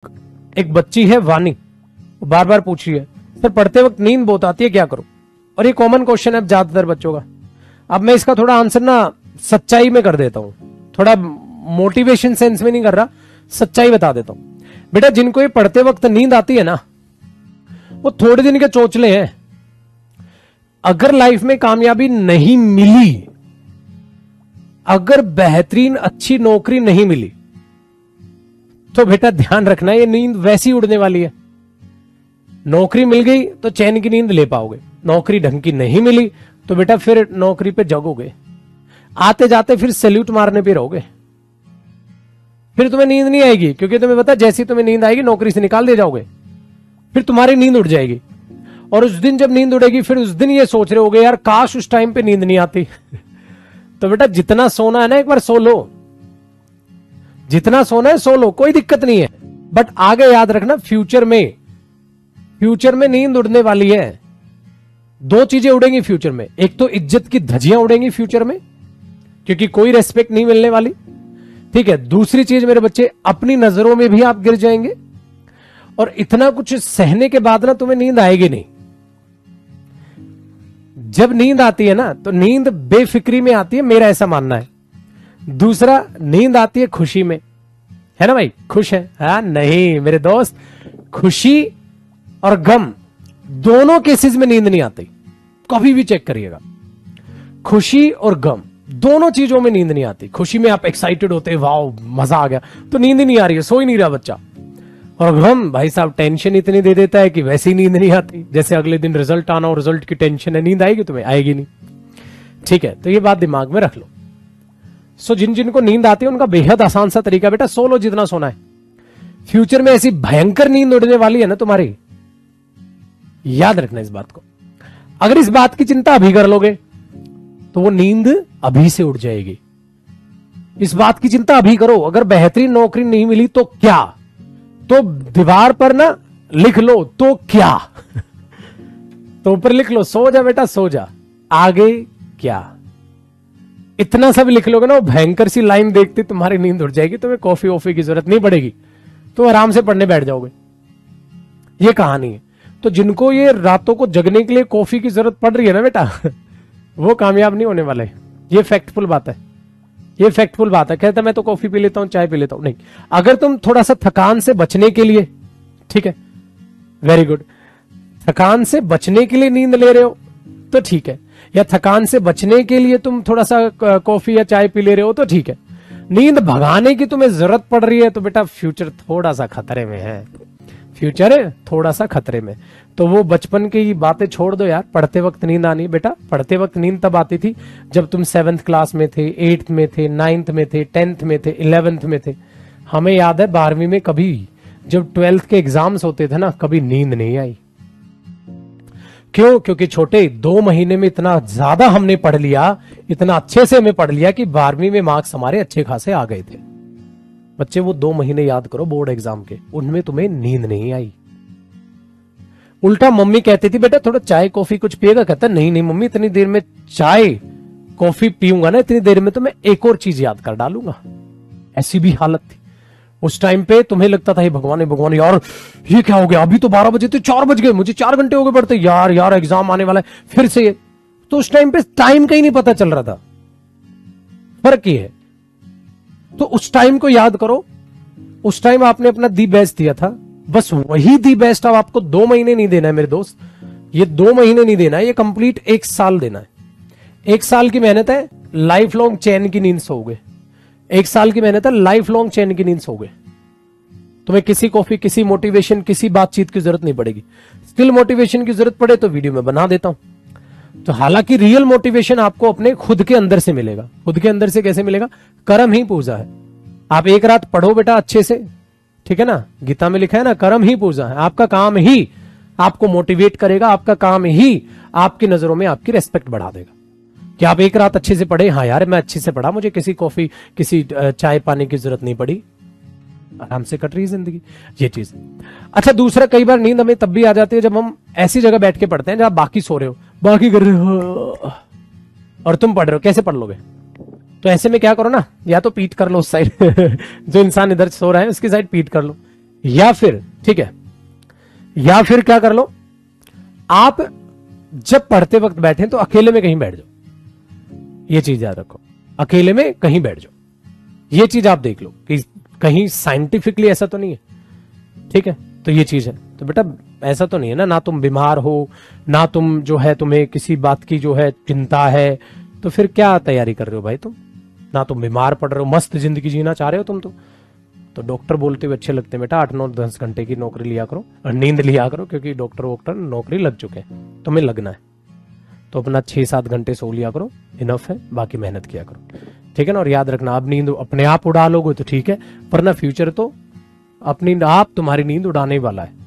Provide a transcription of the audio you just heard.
एक बच्ची है वानी, वो बार बार पूछ रही है सर पढ़ते वक्त नींद बहुत आती है क्या करूं। और ये कॉमन क्वेश्चन है ज्यादातर बच्चों का। अब मैं इसका थोड़ा आंसर ना सच्चाई में कर देता हूं, थोड़ा मोटिवेशन सेंस में नहीं कर रहा, सच्चाई बता देता हूं। बेटा जिनको ये पढ़ते वक्त नींद आती है ना, वो थोड़े दिन के चोचले हैं। अगर लाइफ में कामयाबी नहीं मिली, अगर बेहतरीन अच्छी नौकरी नहीं मिली, तो बेटा ध्यान रखना ये नींद वैसी उड़ने वाली है। नौकरी मिल गई तो चैन की नींद ले पाओगे, नौकरी ढंग की नहीं मिली तो बेटा फिर नौकरी पे जगोगे, आते जाते फिर सैल्यूट मारने पे रहोगे, फिर तुम्हें नींद नहीं आएगी, क्योंकि तुम्हें पता जैसी तुम्हें नींद आएगी नौकरी से निकाल दे जाओगे, फिर तुम्हारी नींद उड़ जाएगी। और उस दिन जब नींद उड़ेगी फिर उस दिन ये सोच रहे होगे यार काश उस टाइम पे नींद नहीं आती। तो बेटा जितना सोना है ना एक बार सो लो, जितना सोना है सो लो, कोई दिक्कत नहीं है। बट आगे याद रखना फ्यूचर में नींद उड़ने वाली है। दो चीजें उड़ेंगी फ्यूचर में, एक तो इज्जत की धज्जियां उड़ेंगी फ्यूचर में, क्योंकि कोई रेस्पेक्ट नहीं मिलने वाली, ठीक है। दूसरी चीज मेरे बच्चे, अपनी नजरों में भी आप गिर जाएंगे, और इतना कुछ सहने के बाद ना तुम्हें नींद आएगी नहीं। जब नींद आती है ना तो नींद बेफिक्री में आती है, मेरा ऐसा मानना है। दूसरा, नींद आती है खुशी में, है ना भाई, खुश है? हाँ नहीं मेरे दोस्त, खुशी और गम दोनों केसेस में नींद नहीं आती, कभी भी चेक करिएगा। खुशी और गम दोनों चीजों में नींद नहीं आती। खुशी में आप एक्साइटेड होते हैं, वाओ मजा आ गया, तो नींद ही नहीं आ रही है, सो ही नहीं रहा बच्चा। और गम भाई साहब टेंशन इतनी दे देता है कि वैसी नींद नहीं आती, जैसे अगले दिन रिजल्ट आना और रिजल्ट की टेंशन है, नींद आएगी तुम्हें? आएगी नहीं, ठीक है। तो ये बात दिमाग में रख लो। सो जिनको नींद आती है उनका बेहद आसान सा तरीका, बेटा सो लो जितना सोना है। फ्यूचर में ऐसी भयंकर नींद उड़ने वाली है ना तुम्हारी, याद रखना इस बात को। अगर इस बात की चिंता अभी कर लोगे तो वो नींद अभी से उड़ जाएगी। इस बात की चिंता अभी करो, अगर बेहतरीन नौकरी नहीं मिली तो क्या, तो दीवार पर ना लिख लो तो क्या। तो ऊपर लिख लो सो जा बेटा सो जा, आगे क्या। इतना सब लिख लोगे ना, वो भयंकर सी लाइन देखते तुम्हारी नींद उड़ जाएगी, तुम्हें कॉफी वॉफी की जरूरत नहीं पड़ेगी, तो आराम से पढ़ने बैठ जाओगे। ये कहानी है। तो जिनको ये रातों को जगने के लिए कॉफी की जरूरत पड़ रही है ना बेटा, वो कामयाब नहीं होने वाले। ये फैक्टफुल बात है, ये फैक्टफुल बात है। कहता मैं तो कॉफी पी लेता हूं, चाय पी लेता हूं, नहीं। अगर तुम थोड़ा सा थकान से बचने के लिए, ठीक है, वेरी गुड, थकान से बचने के लिए नींद ले रहे हो तो ठीक है, या थकान से बचने के लिए तुम थोड़ा सा कॉफी या चाय पी ले रहे हो तो ठीक है। नींद भगाने की तुम्हें जरूरत पड़ रही है तो बेटा फ्यूचर थोड़ा सा खतरे में है, फ्यूचर है थोड़ा सा खतरे में। तो वो बचपन की बातें छोड़ दो यार। पढ़ते वक्त नींद आनी, बेटा पढ़ते वक्त नींद तब आती थी जब तुम 7th क्लास में थे, 8th में थे, 9th में थे, 10th में थे, 11th में थे। हमें याद है 12वीं में कभी जब 12th के एग्जाम्स होते थे ना, कभी नींद नहीं आई। क्यों? क्योंकि छोटे 2 महीने में इतना ज्यादा हमने पढ़ लिया, इतना अच्छे से हमें पढ़ लिया कि 12वीं में मार्क्स हमारे अच्छे खासे आ गए थे। बच्चे वो 2 महीने याद करो बोर्ड एग्जाम के, उनमें तुम्हें नींद नहीं आई। उल्टा मम्मी कहती थी बेटा थोड़ा चाय कॉफी कुछ पिएगा, कहता नहीं नहीं मम्मी इतनी देर में चाय कॉफी पीऊंगा ना, इतनी देर में तो मैं एक और चीज याद कर डालूंगा। ऐसी भी हालत थी उस टाइम पे। तुम्हें लगता था भगवान भगवान यार ये क्या हो गया, अभी तो 12 बजे थे, 4 बज गए, मुझे 4 घंटे हो गए पढ़ते, यार यार एग्जाम आने वाला है फिर से। तो उस टाइम पे टाइम का ही नहीं पता चल रहा था, फर्क ही है। तो उस टाइम को याद करो, उस टाइम आपने अपना दी बेस्ट दिया था, बस वही दी बेस्ट अब आपको 2 महीने नहीं देना है मेरे दोस्त। ये 2 महीने नहीं देना है, ये कंप्लीट 1 साल देना है। 1 साल की मेहनत है, लाइफ लॉन्ग चैन की नींद सोओगे। 1 साल की मेहनत है, लाइफ लॉन्ग चैन की नींद सोओगे। तुम्हें किसी कॉफी, किसी मोटिवेशन, किसी बातचीत की जरूरत नहीं पड़ेगी। स्टिल मोटिवेशन की जरूरत पड़े तो वीडियो में बना देता हूं। तो हालांकि रियल मोटिवेशन आपको अपने खुद के अंदर से मिलेगा। खुद के अंदर से कैसे मिलेगा? कर्म ही पूजा है। आप एक रात पढ़ो बेटा अच्छे से, ठीक है ना, गीता में लिखा है ना, कर्म ही पूजा है। आपका काम ही आपको मोटिवेट करेगा, आपका काम ही आपकी नजरों में आपकी रेस्पेक्ट बढ़ा देगा। कि आप एक रात अच्छे से पढ़े, हाँ यार मैं अच्छे से पढ़ा, मुझे किसी कॉफी किसी चाय पाने की जरूरत नहीं पड़ी, आराम से कट रही जिंदगी। ये चीज। अच्छा दूसरा, कई बार नींद हमें तब भी आ जाती है जब हम ऐसी जगह बैठ के पढ़ते हैं जहां बाकी सो रहे हो, बाकी कर रहे हो और तुम पढ़ रहे हो, कैसे पढ़ लोगे? तो ऐसे में क्या करो ना, या तो पीट कर लो उस साइड जो इंसान इधर सो रहा है उसकी साइड पीट कर लो, या फिर, ठीक है, या फिर क्या कर लो, आप जब पढ़ते वक्त बैठे तो अकेले में कहीं बैठ जाओ। ये चीज याद रखो, अकेले में कहीं बैठ जाओ। ये चीज आप देख लो कि कहीं साइंटिफिकली ऐसा तो नहीं है, ठीक है। तो ये चीज है, तो बेटा ऐसा तो नहीं है ना तुम बीमार हो, ना तुम जो है तुम्हें किसी बात की जो है चिंता है, तो फिर क्या तैयारी कर रहे हो भाई तुम? ना तुम बीमार पड़ रहे हो, मस्त जिंदगी जीना चाह रहे हो तुम तो डॉक्टर बोलते हुए अच्छे लगते हैं बेटा, 8-9-10 घंटे की नौकरी लिया करो और नींद लिया करो, क्योंकि डॉक्टर वोक्टर नौकरी लग चुके हैं, तुम्हें लगना है तो अपना 6-7 घंटे सो लिया करो, इनफ है, बाकी मेहनत किया करो, ठीक है ना। और याद रखना, अब नींद अपने आप उड़ा लोगे तो ठीक है, वरना फ्यूचर तो अपनी आप तुम्हारी नींद उड़ाने वाला है।